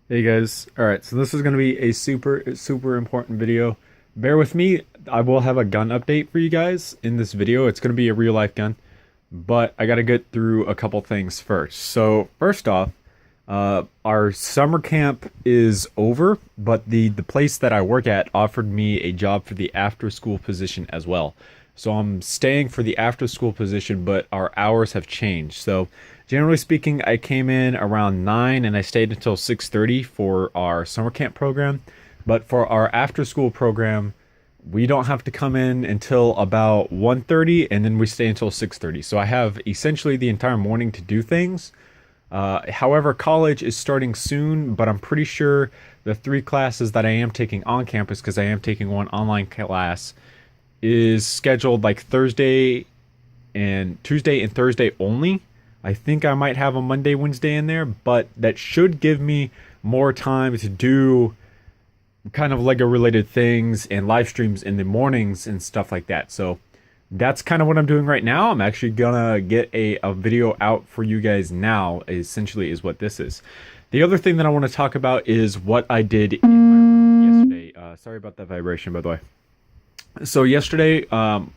Hey guys, alright, so this is going to be a super important video. Bear with me, I will have a gun update for you guys in this video. It's going to be a real life gun, but I got to get through a couple things first. So first off, our summer camp is over, but the place that I work at offered me a job for the after school position as well. So I'm staying for the after school position, but our hours have changed. So generally speaking, I came in around 9 and I stayed until 6:30 for our summer camp program. But for our after school program, we don't have to come in until about 1:30 and then we stay until 6:30. So I have essentially the entire morning to do things. However, college is starting soon, but I'm pretty sure the 3 classes that I am taking on campus, because I am taking one online class, is scheduled like Thursday and Tuesday and Thursday only. I think I might have a Monday, Wednesday in there, but that should give me more time to do kind of Lego related things and live streams in the mornings and stuff like that. So that's kind of what I'm doing right now. I'm actually gonna get a video out for you guys now, essentially, is what this is. The other thing that I want to talk about is what I did in my room yesterday. Sorry about that vibration, by the way. So yesterday,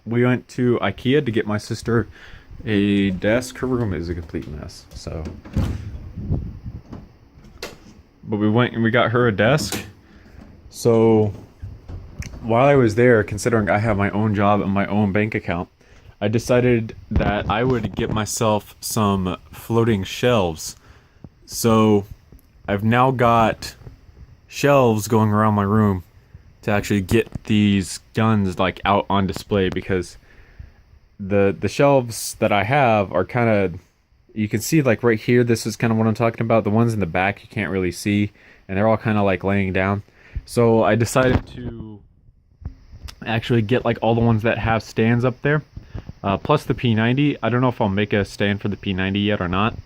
we went to IKEA to get my sister a desk. Her room is a complete mess, so. But we went and we got her a desk. So while I was there, considering I have my own job and my own bank account, I decided that I would get myself some floating shelves. So I've now got shelves going around my room to actually get these guns like out on display, because the shelves that I have are kind of, you can see like right here, this is kind of what I'm talking about. The ones in the back you can't really see, and they're all kind of like laying down. So I decided to actually get like all the ones that have stands up there, plus the P90. I don't know if I'll make a stand for the P90 yet or not.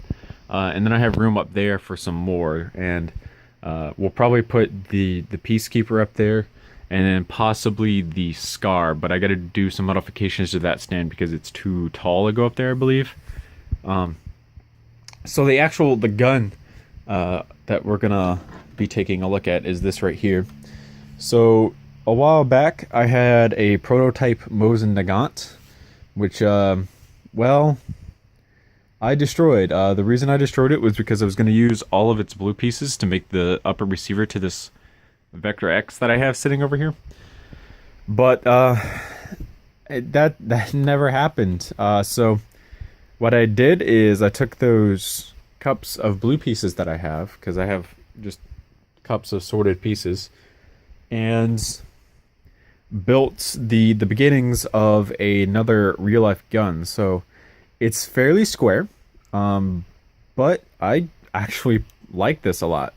And then I have room up there for some more, and we'll probably put the Peacekeeper up there, and then possibly the Scar, but I gotta do some modifications to that stand because it's too tall to go up there, I believe. So the gun that we're gonna be taking a look at is this right here. So a while back I had a prototype Mosin Nagant, which well, I destroyed. The reason I destroyed it was because I was going to use all of its blue pieces to make the upper receiver to this Vector X that I have sitting over here. But that never happened. So what I did is I took those cups of blue pieces that I have, because I have just cups of sorted pieces, and built the beginnings of another real life gun. So it's fairly square, but I actually like this a lot.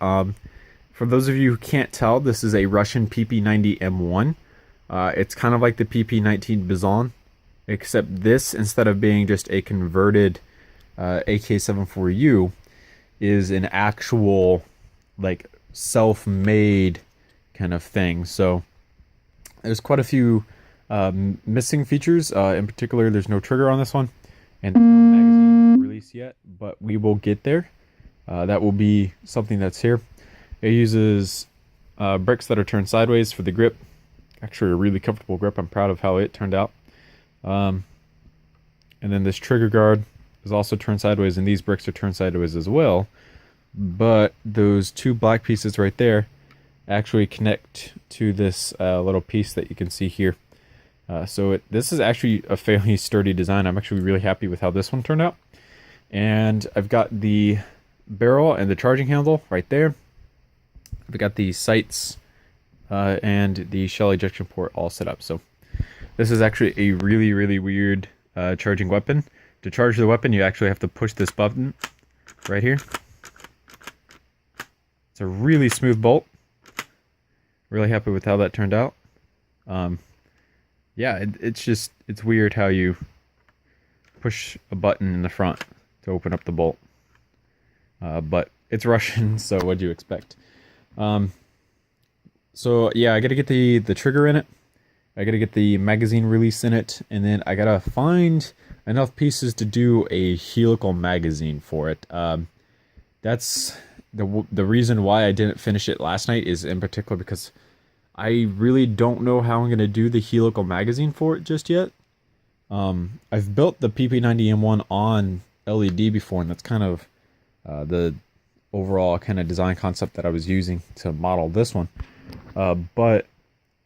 For those of you who can't tell, this is a Russian PP90M1. It's kind of like the PP19 Bizon, except this, instead of being just a converted AK-74U, is an actual like self-made kind of thing. So there's quite a few missing features. In particular, there's no trigger on this one, and there's no magazine release yet, but we will get there. That will be something that's here. It uses bricks that are turned sideways for the grip. Actually, a really comfortable grip. I'm proud of how it turned out. And then this trigger guard is also turned sideways, and these bricks are turned sideways as well. But those two black pieces right there actually connect to this little piece that you can see here. So this is actually a fairly sturdy design. I'm actually really happy with how this one turned out. And I've got the barrel and the charging handle right there. I've got the sights and the shell ejection port all set up. So this is actually a really weird charging weapon. To charge the weapon, you actually have to push this button right here. It's a really smooth bolt. Really happy with how that turned out. Yeah, it's weird how you push a button in the front to open up the bolt. But it's Russian, so what'd you expect? So yeah, I gotta get the trigger in it. I gotta get the magazine release in it, and then I gotta find enough pieces to do a helical magazine for it. That's the reason why I didn't finish it last night is in particular because I really don't know how I'm gonna do the helical magazine for it just yet. I've built the PP90M1 on LED before, and that's kind of the overall kind of design concept that I was using to model this one. But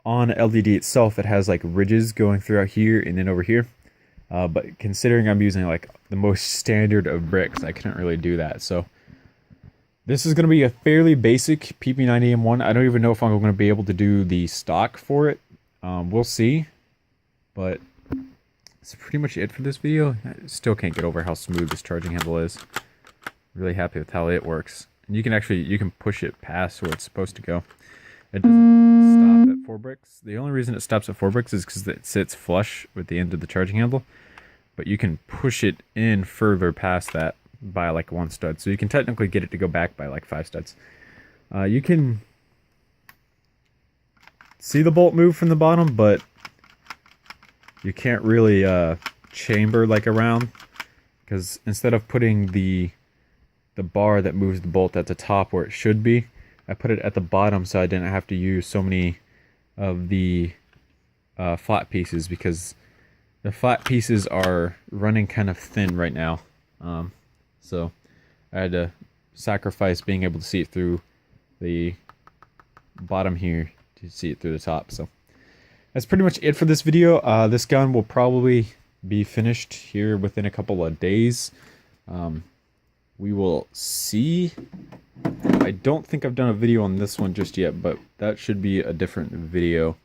on LED itself, it has like ridges going throughout here and then over here. But considering I'm using like the most standard of bricks, I couldn't really do that. So this is going to be a fairly basic PP90M1. I don't even know if I'm going to be able to do the stock for it. We'll see. But that's pretty much it for this video. I still can't get over how smooth this charging handle is. Really happy with how it works. And you can push it past where it's supposed to go. It doesn't stop at 4 bricks. The only reason it stops at 4 bricks is because it sits flush with the end of the charging handle. But you can push it in further past that by like 1 stud. So you can technically get it to go back by like 5 studs. You can see the bolt move from the bottom, but you can't really chamber like around, because instead of putting the bar that moves the bolt at the top where it should be, I put it at the bottom so I didn't have to use so many of the flat pieces, because the flat pieces are running kind of thin right now. So I had to sacrifice being able to see it through the bottom here to see it through the top. So that's pretty much it for this video. This gun will probably be finished here within a couple of days. We will see. I don't think I've done a video on this one just yet, but that should be a different video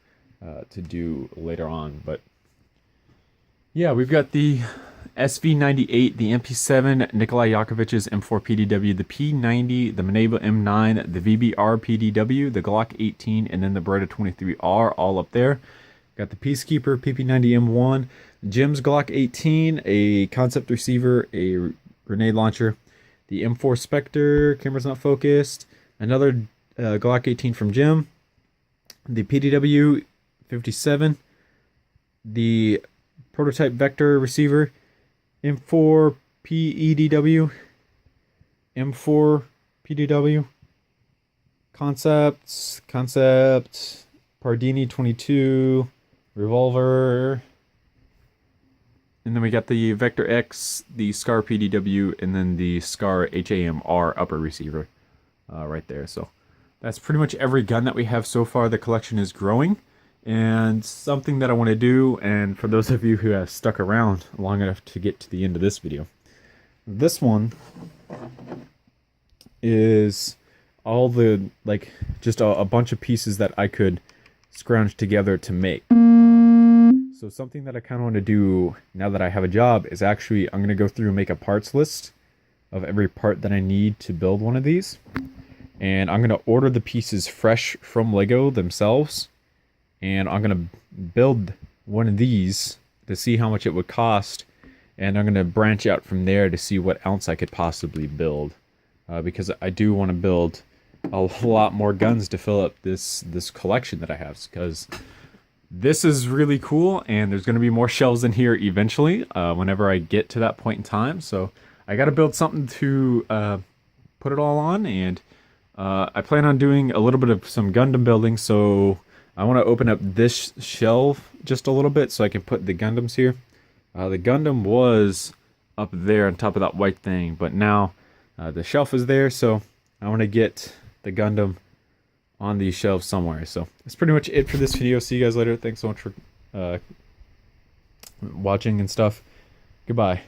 to do later on. But yeah, we've got the SV98, the MP7, Nikolai Yakovlev's M4 PDW, the P90, the Maneva M9, the VBR PDW, the Glock 18, and then the Beretta 23R all up there. Got the Peacekeeper PP90M1, Jim's Glock 18, a concept receiver, a grenade launcher, the M4 Spectre, camera's not focused, another Glock 18 from Jim, the PDW 57, the prototype Vector receiver, M4 PEDW, M4 PDW, concept, Pardini 22, revolver, and then we got the Vector X, the Scar PDW, and then the Scar HAMR upper receiver right there. So that's pretty much every gun that we have so far. The collection is growing, and something that I want to do, and for those of you who have stuck around long enough to get to the end of this video, this one is all the, like, just a bunch of pieces that I could scrounge together to make. So something that I kind of want to do now that I have a job is actually, I'm going to go through and make a parts list of every part that I need to build one of these. And I'm going to order the pieces fresh from Lego themselves. And I'm going to build one of these to see how much it would cost. And I'm going to branch out from there to see what else I could possibly build. Because I do want to build a lot more guns to fill up this collection that I have. Because this is really cool, and there's going to be more shelves in here eventually whenever I get to that point in time. So I got to build something to put it all on, and I plan on doing a little bit of some Gundam building. So I want to open up this shelf just a little bit so I can put the Gundams here. The Gundam was up there on top of that white thing, but now the shelf is there, so I want to get the Gundam on these shelves somewhere. So that's pretty much it for this video. See you guys later. Thanks so much for watching and stuff. Goodbye.